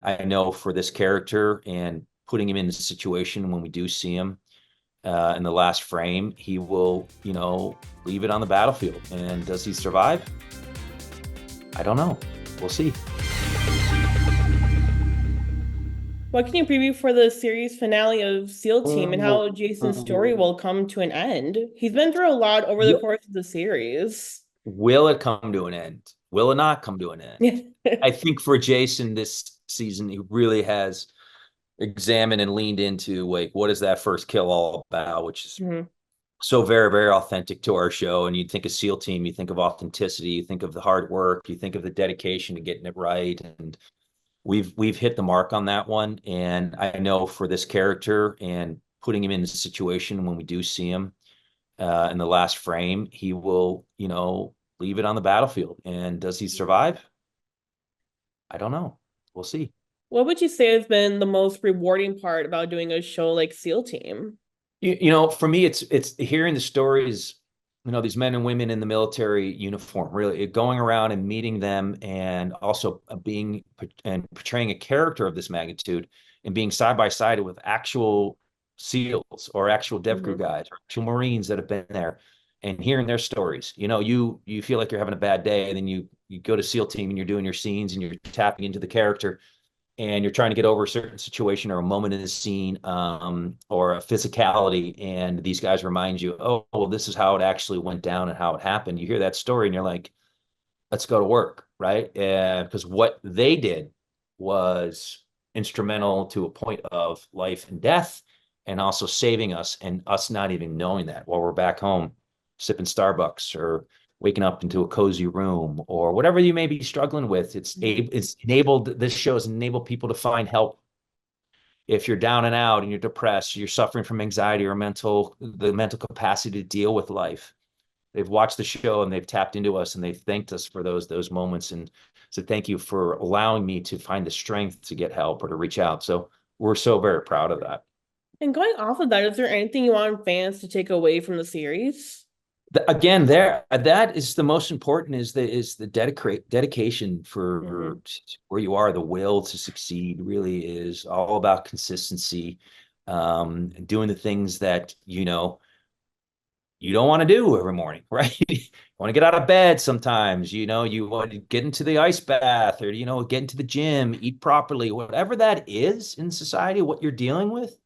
I know for this character and putting him in a situation when we do see him in the last frame, he will, leave it on the battlefield. And does he survive? I don't know. We'll see. What can you preview for the series finale of SEAL Team and how Jason's story will come to an end? He's been through a lot over the course of the series. Will it come to an end? Will it not come to an end? I think for Jason this season, he really has examined and leaned into like what is that first kill all about, which is so very, very authentic to our show. And you think of SEAL Team, you think of authenticity, you think of the hard work, you think of the dedication to getting it right. And we've hit the mark on that one. And I know for this character and putting him in a situation when we do see him in the last frame, he will, leave it on the battlefield. And does he survive? I don't know. We'll see. What would you say has been the most rewarding part about doing a show like SEAL Team? For me, it's hearing the stories, these men and women in the military uniform, really going around and meeting them, and also being and portraying a character of this magnitude and being side by side with actual SEALs or actual dev crew guys or actual Marines that have been there, and hearing their stories. You feel like you're having a bad day, and then you go to SEAL Team and you're doing your scenes and you're tapping into the character and you're trying to get over a certain situation or a moment in the scene or a physicality, and these guys remind you, oh, well, this is how it actually went down and how it happened. You hear that story and you're like, let's go to work, right? Because what they did was instrumental to a point of life and death, and also saving us and us not even knowing that while we're back home sipping Starbucks or waking up into a cozy room or whatever you may be struggling with. It's enabled, this show has enabled people to find help. If you're down and out and you're depressed, you're suffering from anxiety or the mental capacity to deal with life. They've watched the show and they've tapped into us and they've thanked us for those moments and said, thank you for allowing me to find the strength to get help or to reach out. So we're so very proud of that. And going off of that, is there anything you want fans to take away from the series? Again, that is the most important, is the dedication for where you are. The will to succeed really is all about consistency, doing the things that you don't want to do every morning, right? You want to get out of bed sometimes, you want to get into the ice bath or get into the gym, eat properly, whatever that is in society, what you're dealing with,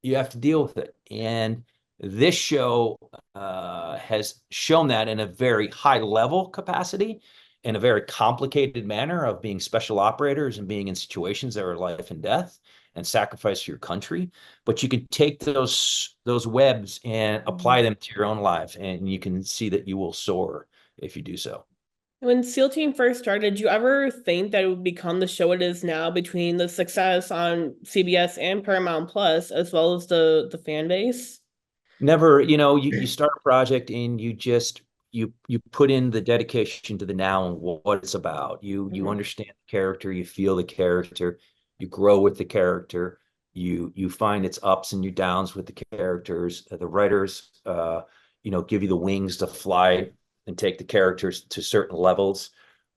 you have to deal with it. And this show has shown that in a very high level capacity, in a very complicated manner of being special operators and being in situations that are life and death and sacrifice for your country. But you can take those webs and apply them to your own life, and you can see that you will soar if you do so. When SEAL Team first started, did you ever think that it would become the show it is now, between the success on CBS and Paramount Plus, as well as the fan base? Never, you start a project and you put in the dedication to the now and what it's about. You understand the character, you feel the character, you grow with the character, you find its ups and your downs with the characters. The writers give you the wings to fly and take the characters to certain levels.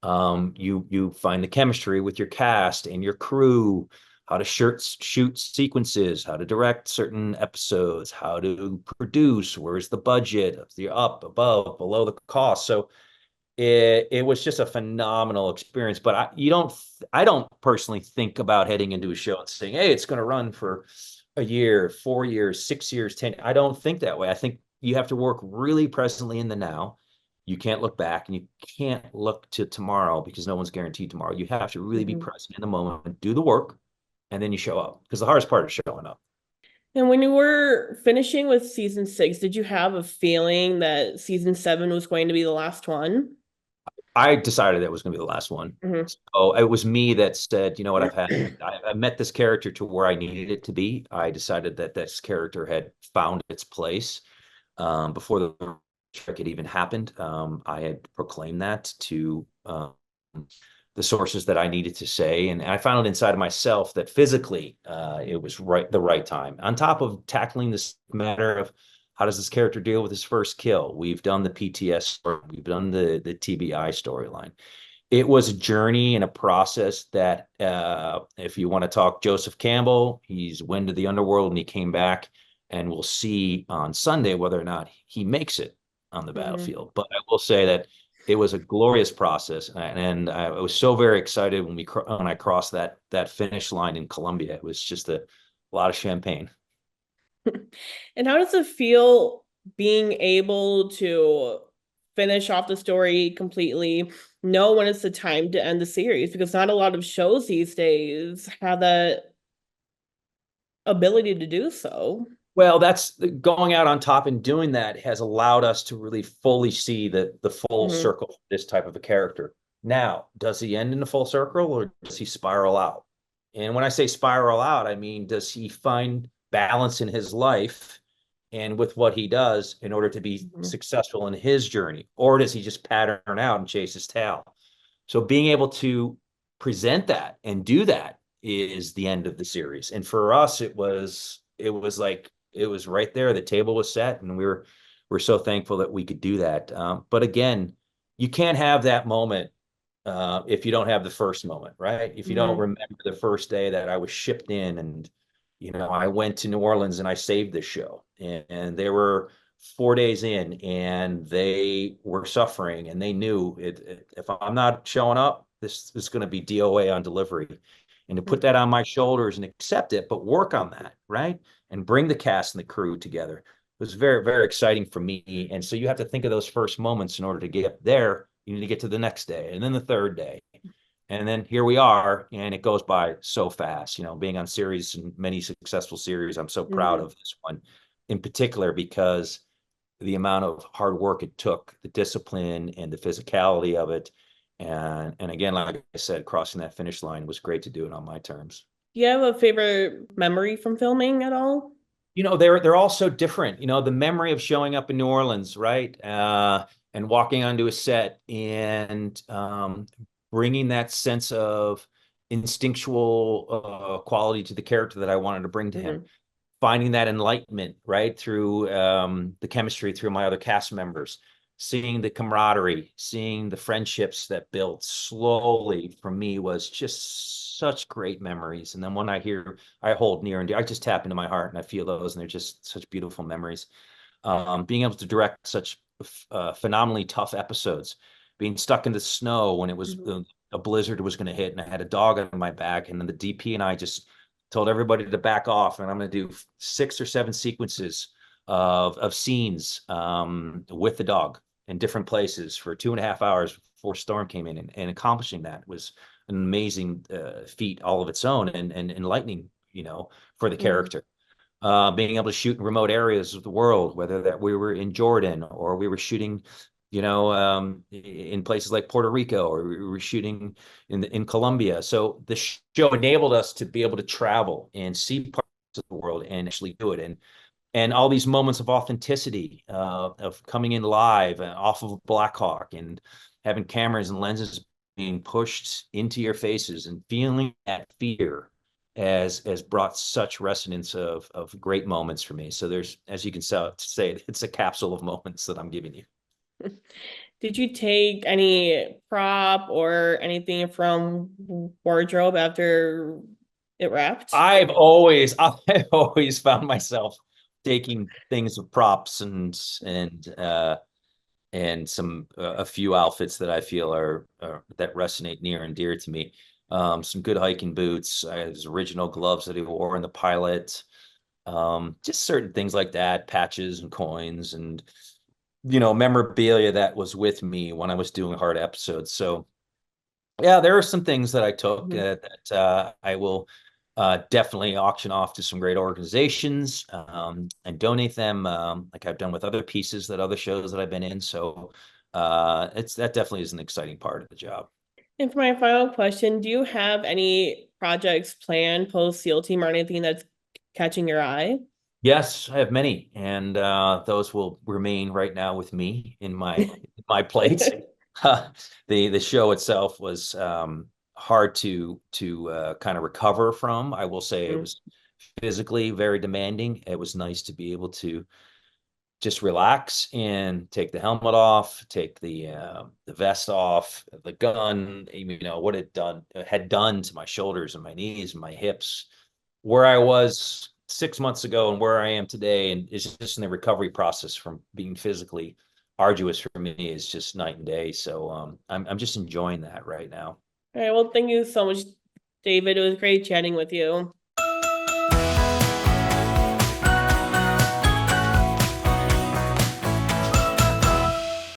You find the chemistry with your cast and your crew, how to shoot sequences, how to direct certain episodes, how to produce, where's the budget, the up, above, below the cost. So it was just a phenomenal experience. But I don't personally think about heading into a show and saying, hey, it's going to run for a year, 4 years, 6 years, 10. I don't think that way. I think you have to work really presently in the now. You can't look back and you can't look to tomorrow because no one's guaranteed tomorrow. You have to really be present in the moment, do the work, and then you show up, because the hardest part is showing up. And when you were finishing with season 6, did you have a feeling that season 7 was going to be the last one? I decided that was going to be the last one. So it was me that said, you know what, I met this character to where I needed it to be. I decided that this character had found its place before the trick had even happened. I had proclaimed that to the sources that I needed to say. And I found it inside of myself that physically it was the right time. On top of tackling this matter of how does this character deal with his first kill? We've done the PTS story, we've done the TBI storyline. It was a journey and a process that, if you want to talk Joseph Campbell, he's went to the underworld and he came back, and we'll see on Sunday whether or not he makes it on the battlefield. But I will say that it was a glorious process, and I was so very excited when I crossed that finish line in Colombia. It was just a lot of champagne. And how does it feel being able to finish off the story completely, know when it's the time to end the series? Because not a lot of shows these days have that ability to do so. Well, that's going out on top and doing that has allowed us to really fully see the full circle of this type of a character. Now, does he end in a full circle or does he spiral out? And when I say spiral out, I mean, does he find balance in his life and with what he does in order to be successful in his journey? Or does he just pattern out and chase his tail? So being able to present that and do that is the end of the series. And for us, it was like it was right there. The table was set, and we're so thankful that we could do that. But again, you can't have that moment if you don't have the first moment, right? If you don't remember the first day that I was shipped in, and I went to New Orleans and I saved this show, and they were 4 days in, and they were suffering, and they knew if I'm not showing up, this is going to be DOA on delivery. And to put that on my shoulders and accept it, but work on that, right? And bring the cast and the crew together. It was very, very exciting for me. And so you have to think of those first moments in order to get there. You need to get to the next day and then the third day. And then here we are, and it goes by so fast. Being on series and many successful series, I'm so proud of this one in particular because the amount of hard work it took, the discipline and the physicality of it. And again, like I said, crossing that finish line was great to do it on my terms. Do you have a favorite memory from filming at all? They're all so different. The memory of showing up in New Orleans, right? And walking onto a set and bringing that sense of instinctual quality to the character that I wanted to bring to him. Finding that enlightenment, right, through the chemistry through my other cast members, seeing the camaraderie, seeing the friendships that built slowly for me was just such great memories. And then when I hold near and dear, I just tap into my heart and I feel those, and they're just such beautiful memories. Being able to direct such phenomenally tough episodes, being stuck in the snow when it was a blizzard was going to hit, and I had a dog on my back, and then the DP and I just told everybody to back off, and I'm going to do 6 or 7 sequences of scenes with the dog in different places for 2.5 hours before storm came in, and accomplishing that was an amazing feat all of its own, and enlightening, for the character. Being able to shoot in remote areas of the world, whether that we were in Jordan or we were shooting in places like Puerto Rico, or we were shooting in Colombia. So the show enabled us to be able to travel and see parts of the world and actually do it. And all these moments of authenticity, of coming in live off of Black Hawk and having cameras and lenses being pushed into your faces and feeling that fear has brought such resonance of great moments for me. So there's, as you can say, it's a capsule of moments that I'm giving you. Did you take any prop or anything from wardrobe after it wrapped? I've always found myself taking things of props and some a few outfits that I feel are that resonate near and dear to me. Some good hiking boots, his original gloves that he wore in the pilot, just certain things like that, patches and coins and memorabilia that was with me when I was doing hard episodes. So yeah, there are some things that I took that I will definitely auction off to some great organizations and donate them, like I've done with other pieces that other shows that I've been in. So that definitely is an exciting part of the job. And for my final question, do you have any projects planned post SEAL Team or anything that's catching your eye? Yes, I have many, and those will remain right now with me in my plate. The show itself was hard to kind of recover from. I will say it was physically very demanding. It was nice to be able to just relax and take the helmet off, take the vest off, the gun, you know, what it had done to my shoulders and my knees and my hips, where I was 6 months ago and where I am today. And it's just in the recovery process from being physically arduous for me is just night and day. So I'm just enjoying that right now. All right, well, thank you so much, David. It was great chatting with you.